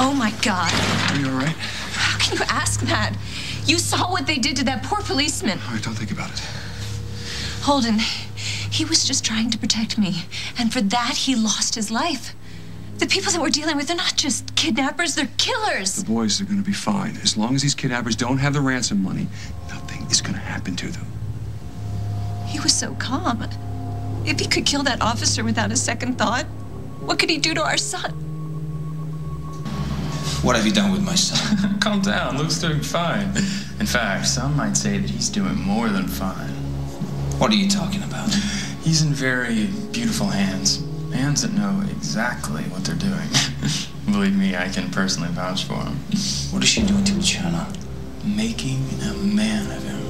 Oh, my God. Are you all right? How can you ask that? You saw what they did to that poor policeman. All right, don't think about it. Holden, he was just trying to protect me. And for that, he lost his life. The people that we're dealing with, they're not just kidnappers, they're killers. The boys are going to be fine. As long as these kidnappers don't have the ransom money, nothing is going to happen to them. He was so calm. If he could kill that officer without a second thought, what could he do to our son? What have you done with my son? Calm down. Luke's doing fine. In fact, some might say that he's doing more than fine. What are you talking about? He's in very beautiful hands. Hands that know exactly what they're doing. Believe me, I can personally vouch for him. What is she doing to Luciano? Making a man of him.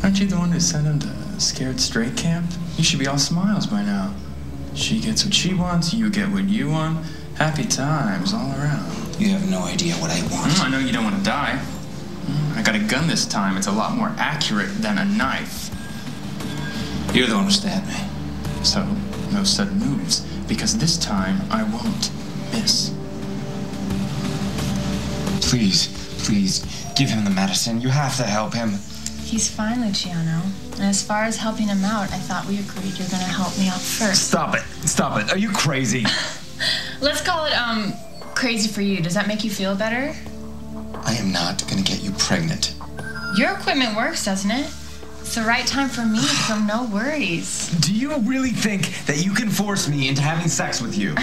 Aren't you the one who sent him to Scared Straight Camp? You should be all smiles by now. She gets what she wants, you get what you want. Happy times all around. You have no idea what I want. I know you don't want to die. I got a gun this time. It's a lot more accurate than a knife. You're the one who stabbed me. So, no sudden moves, because this time I won't miss. Please, please, give him the medicine. You have to help him. He's fine, Luciano. And as far as helping him out, I thought we agreed you're gonna help me out first. Stop it. Stop it. Are you crazy? Let's call it, crazy for you. Does that make you feel better? I am not gonna get you pregnant. Your equipment works, doesn't it? It's the right time for me, so no worries. Do you really think that you can force me into having sex with you?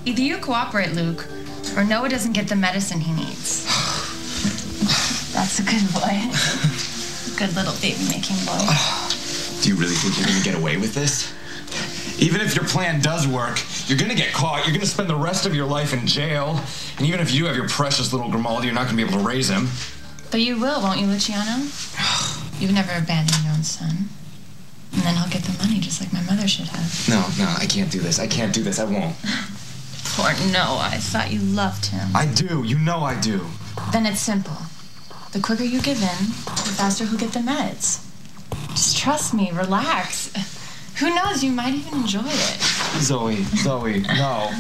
Either you cooperate, Luke, or Noah doesn't get the medicine he needs. That's a good boy. Good little baby-making boy. Do you really think you're gonna get away with this? Even if your plan does work, you're gonna get caught. You're gonna spend the rest of your life in jail. And even if you have your precious little Grimaldi, you're not gonna be able to raise him. But you will, won't you, Luciano? You've never abandoned your own son. And then I'll get the money just like my mother should have. No, I can't do this. I can't do this. I won't. Poor Noah. I thought you loved him. I do. You know I do. Then it's simple. The quicker you give in, the faster he'll get the meds. Just trust me. Relax. Who knows? You might even enjoy it. Zoe, no.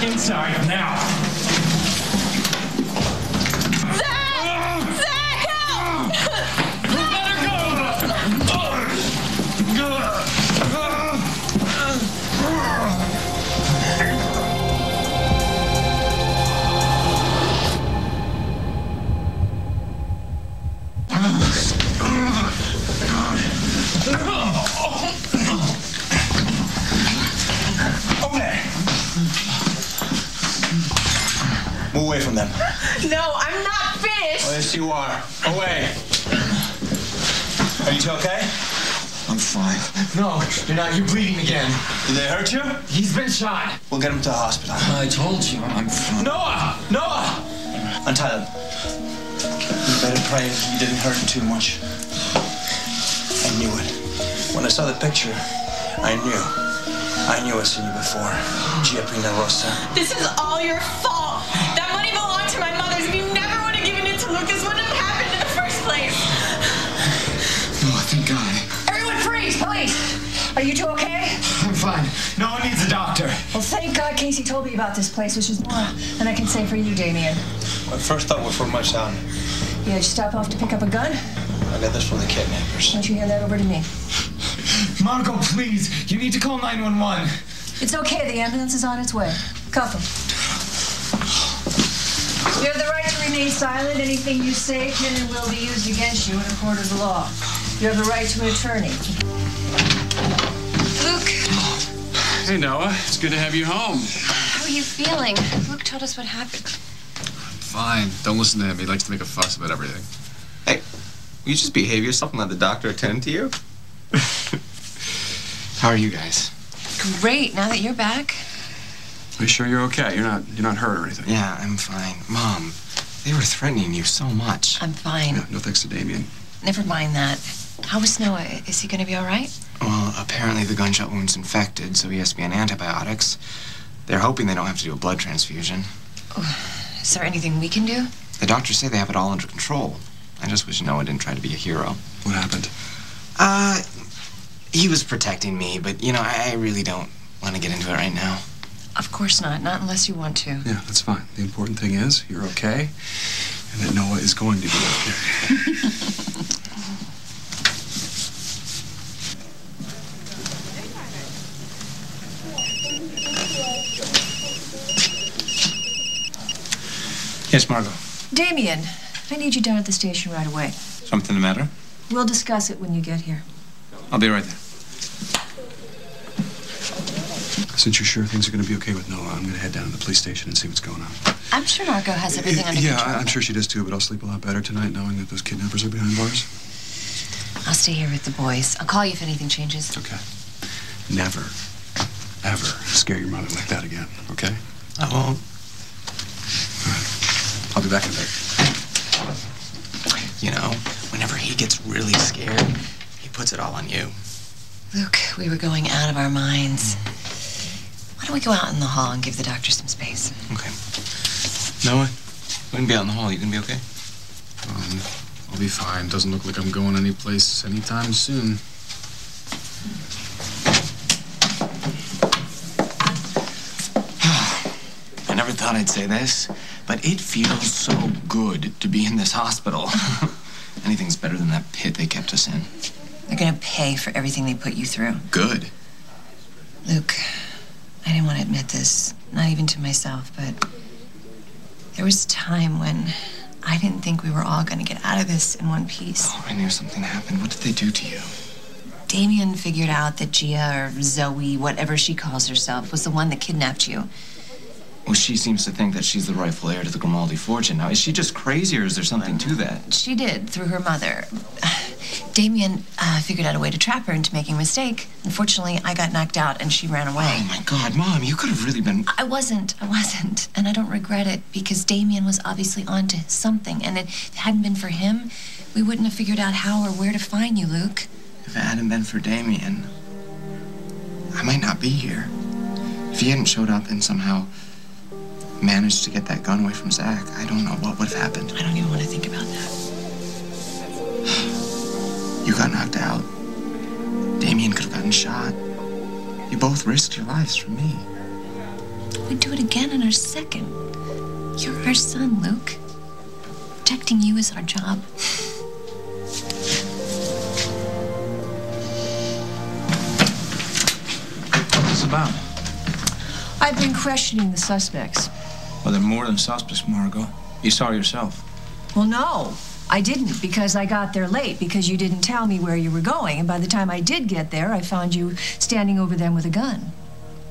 Inside now. Move away from them. No, I'm not finished. Oh, yes, you are. Away. Are you two okay? I'm fine. No, you're not. You're bleeding again. Did they hurt you? He's been shot. We'll get him to the hospital. I told you. I'm fine. Noah! Untie them. You better pray you didn't hurt him too much. I knew it. When I saw the picture, I knew I'd seen you before. Gia Prina Rosa. This is all your fault. That money belonged to my mother's. If you never would have given it to Luke, this wouldn't have happened in the first place. No, thank God. Everyone freeze, please. Are you two okay? I'm fine. No one needs a doctor. Well, thank God Casey told me about this place, which is more than I can say for you, Damien. My first thought was for my son. Yeah, did you stop off to pick up a gun? I got this from the kidnappers. Why don't you hand that over to me? Margot, please. You need to call 911. It's okay. The ambulance is on its way. Cuff him. You have the right to remain silent. Anything you say can and will be used against you in a court of the law. You have the right to an attorney. Luke. Hey, Noah. It's good to have you home. How are you feeling? Luke told us what happened. Fine. Don't listen to him. He likes to make a fuss about everything. Hey, will you just behave yourself and let the doctor attend to you? How are you guys? Great. Now that you're back. Are you sure you're okay? You're not hurt or anything? Yeah, I'm fine. Mom, they were threatening you so much. I'm fine. Yeah, no thanks to Damien. Never mind that. How is Noah? Is he going to be all right? Well, apparently the gunshot wound's infected, so he has to be on antibiotics. They're hoping they don't have to do a blood transfusion. Oh, is there anything we can do? The doctors say they have it all under control. I just wish Noah didn't try to be a hero. What happened? He was protecting me, but, you know, I really don't want to get into it right now. Of course not. Not unless you want to. Yeah, that's fine. The important thing is you're okay, and that Noah is going to be okay. Yes, Margot. Damien, I need you down at the station right away. Something the matter? We'll discuss it when you get here. I'll be right there. Since you're sure things are going to be okay with Noah, I'm going to head down to the police station and see what's going on. I'm sure Margot has everything under control. Yeah, I'm sure she does too, but I'll sleep a lot better tonight knowing that those kidnappers are behind bars. I'll stay here with the boys. I'll call you if anything changes. Okay. Never, ever scare your mother like that again, okay? I won't. All right. I'll be back in a bit. You know, whenever he gets really scared, he puts it all on you. Luke, we were going out of our minds. Why don't we go out in the hall and give the doctor some space? Okay. Noah, we're gonna be out in the hall. You gonna be okay? I'll be fine. Doesn't look like I'm going anyplace anytime soon. I never thought I'd say this, but it feels so good to be in this hospital. Anything's better than that pit they kept us in. They're gonna pay for everything they put you through. Good. Luke, I didn't want to admit this, not even to myself, but there was a time when I didn't think we were all gonna get out of this in one piece. Oh, I knew something happened. What did they do to you? Damien figured out that Gia, or Zoe, whatever she calls herself, was the one that kidnapped you. Well, she seems to think that she's the rightful heir to the Grimaldi fortune. Now, is she just crazy, or is there something to that? She did, through her mother. Damien figured out a way to trap her into making a mistake. Unfortunately, I got knocked out and she ran away. Oh, my God, Mom, you could have really been... I wasn't. And I don't regret it because Damien was obviously onto something. And if it hadn't been for him, we wouldn't have figured out how or where to find you, Luke. If it hadn't been for Damien, I might not be here. If he hadn't showed up and somehow managed to get that gun away from Zach, I don't know what would have happened. I don't even want to think about that. You got knocked out. Damien could have gotten shot. You both risked your lives for me. We'd do it again in our second. You're our son, Luke. Protecting you is our job. What's this about? I've been questioning the suspects. Well, they're more than suspects, Margot. You saw yourself. Well, no, I didn't because I got there late because you didn't tell me where you were going. And by the time I did get there, I found you standing over them with a gun.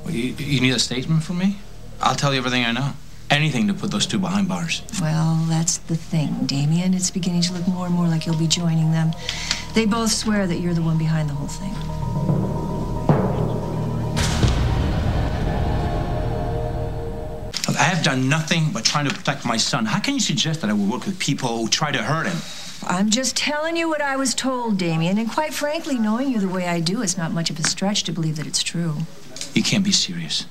Well, you need a statement from me? I'll tell you everything I know. Anything to put those two behind bars. Well, that's the thing, Damien. It's beginning to look more and more like you'll be joining them. They both swear that you're the one behind the whole thing. Look, I have done nothing but trying to protect my son. How can you suggest that I will work with people who try to hurt him? I'm just telling you what I was told, Damien. And quite frankly, knowing you the way I do, it's not much of a stretch to believe that it's true. You can't be serious.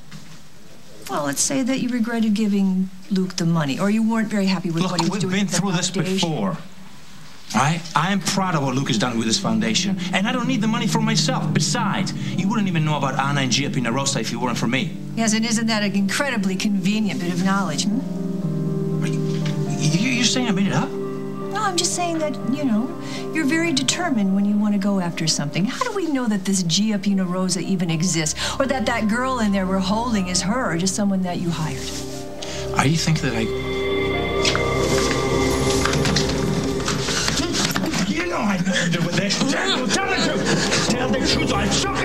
Well, let's say that you regretted giving Luke the money, or you weren't very happy with what he was Look, doing we've been with the through this foundation. before. All right? I am proud of what Luke has done with this foundation, and I don't need the money for myself. Besides, you wouldn't even know about Anna and Gia Pinarosa if it weren't for me. Yes, and isn't that an incredibly convenient bit of knowledge, You're saying I made it up? No, I'm just saying that, you know, you're very determined when you want to go after something. How do we know that this Gia Pinarosa even exists, or that that girl in there we're holding is her, or just someone that you hired? You think that I... You know I had nothing to do with this. Tell the truth. Tell the truth. I took